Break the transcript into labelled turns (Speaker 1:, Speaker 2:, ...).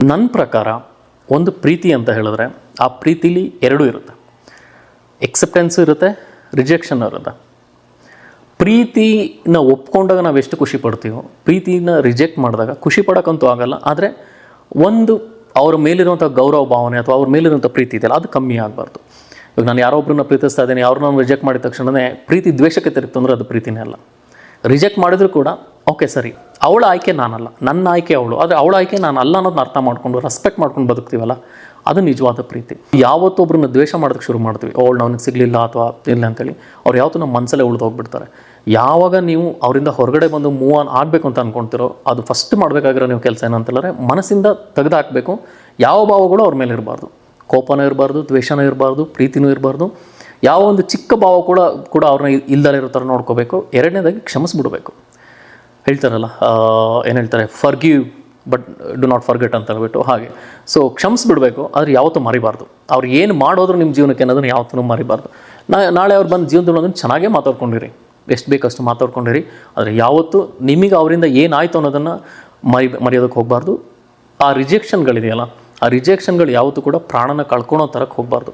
Speaker 1: ನನ್ನ ಪ್ರಕಾರ ಒಂದು ಪ್ರೀತಿ ಅಂತ ಹೇಳಿದ್ರೆ ಆ ಪ್ರೀತಿಲಿ ಎರಡೂ ಇರುತ್ತೆ. ಎಕ್ಸೆಪ್ಟೆನ್ಸ್ ಇರುತ್ತೆ, ರಿಜೆಕ್ಷನ್ ಇರುತ್ತೆ. ಪ್ರೀತಿನ ಒಪ್ಕೊಂಡಾಗ ನಾವು ಎಷ್ಟು ಖುಷಿ ಪಡ್ತೀವೋ, ಪ್ರೀತಿನ ರಿಜೆಕ್ಟ್ ಮಾಡಿದಾಗ ಖುಷಿ ಪಡೋಕ್ಕಂತೂ ಆಗಲ್ಲ. ಆದರೆ ಒಂದು ಅವ್ರ ಮೇಲಿರುವಂಥ ಗೌರವ ಭಾವನೆ ಅಥವಾ ಅವ್ರ ಮೇಲಿರುವಂಥ ಪ್ರೀತಿ ಇದೆಯಲ್ಲ, ಅದು ಕಮ್ಮಿ ಆಗಬಾರ್ದು. ಇವಾಗ ನಾನು ಯಾರೋ ಒಬ್ಬರನ್ನ ಪ್ರೀತಿಸ್ತಾ ಇದ್ದೀನಿ, ಅವ್ರನ್ನ ನಾನು ರಿಜೆಕ್ಟ್ ಮಾಡಿದ ತಕ್ಷಣವೇ ಪ್ರೀತಿ ದ್ವೇಷಕ್ಕೆ ತಿರುಗ್ತು ಅಂದರೆ ಅದು ಪ್ರೀತಿನೇ ಅಲ್ಲ. ರಿಜೆಕ್ಟ್ ಮಾಡಿದ್ರು ಕೂಡ ಓಕೆ ಸರಿ, ಅವಳ ಆಯ್ಕೆ ನಾನಲ್ಲ, ನನ್ನ ಆಯ್ಕೆ ಅವಳು, ಆದರೆ ಅವಳ ಆಯ್ಕೆ ನಾನು ಅಲ್ಲ ಅನ್ನೋದನ್ನ ಅರ್ಥ ಮಾಡಿಕೊಂಡು ರೆಸ್ಪೆಕ್ಟ್ ಮಾಡ್ಕೊಂಡು ಬದುಕ್ತೀವಲ್ಲ, ಅದು ನಿಜವಾದ ಪ್ರೀತಿ. ಯಾವತ್ತೊಬ್ಬರನ್ನ ದ್ವೇಷ ಮಾಡೋದಕ್ಕೆ ಶುರು ಮಾಡ್ತೀವಿ, ಅವಳು ನನಗೆ ಸಿಗಲಿಲ್ಲ ಅಥವಾ ಇಲ್ಲ ಅಂತೇಳಿ, ಅವ್ರು ಯಾವತ್ತೂ ನಮ್ಮ ಮನಸ್ಸಲ್ಲೇ ಉಳಿದೋಗ್ಬಿಡ್ತಾರೆ. ಯಾವಾಗ ನೀವು ಅವರಿಂದ ಹೊರಗಡೆ ಬಂದು ಮೂವ್ ಆನ್ ಆಗಬೇಕು ಅಂತ ಅಂದ್ಕೊಳ್ತಿರೋ, ಅದು ಫಸ್ಟ್ ಮಾಡಬೇಕಾಗಿರೋ ನೀವು ಕೆಲಸ ಏನಂತಂದರೆ ಮನಸ್ಸಿಂದ ತೆಗೆದು ಹಾಕಬೇಕು. ಯಾವ ಭಾವಗಳು ಅವ್ರ ಮೇಲೆ ಇರಬಾರ್ದು, ಕೋಪನೂ ಇರಬಾರ್ದು, ದ್ವೇಷನೂ ಇರಬಾರ್ದು, ಪ್ರೀತಿನೂ ಇರಬಾರ್ದು. ಯಾವ ಒಂದು ಚಿಕ್ಕ ಭಾವ ಕೂಡ ಅವ್ರನ್ನ ಇಲ್ದಲೇ ಇರೋ ಥರ ನೋಡ್ಕೋಬೇಕು. ಎರಡನೇದಾಗಿ ಕ್ಷಮಿಸ್ಬಿಡ್ಬೇಕು. ಹೇಳ್ತಾರಲ್ಲ, ಏನು ಹೇಳ್ತಾರೆ, forgive but do not forget ಅಂತ ಹೇಳ್ಬಿಟ್ಟು, ಹಾಗೆ. ಸೊ ಕ್ಷಮಿಸ್ಬಿಡ್ಬೇಕು, ಆದರೆ ಯಾವತ್ತೂ ಮರಿಬಾರ್ದು. ಅವ್ರು ಏನು ಮಾಡೋದ್ರು ನಿಮ್ಮ ಜೀವನಕ್ಕೆ ಅನ್ನೋದನ್ನು ಯಾವತ್ತೂ ಮರಿಬಾರ್ದು. ನಾಳೆ ಅವ್ರು ಬಂದು ಜೀವನದಲ್ಲಿ ಅದನ್ನು ಚೆನ್ನಾಗೇ ಮಾತಾಡ್ಕೊಂಡಿರಿ, ಎಷ್ಟು ಬೇಕಷ್ಟು ಮಾತಾಡ್ಕೊಂಡಿರಿ, ಆದರೆ ಯಾವತ್ತೂ ನಿಮಗೆ ಅವರಿಂದ ಏನಾಯಿತು ಅನ್ನೋದನ್ನು ಮರೆಯೋದಕ್ಕೆ ಹೋಗಬಾರ್ದು. ಆ ರಿಜೆಕ್ಷನ್ಗಳಿದೆಯಲ್ಲ, ಆ ರಿಜೆಕ್ಷನ್ಗಳು ಯಾವತ್ತೂ ಕೂಡ ಪ್ರಾಣನ ಕಳ್ಕೊಳೋ ಥರಕ್ಕೆ ಹೋಗಬಾರ್ದು.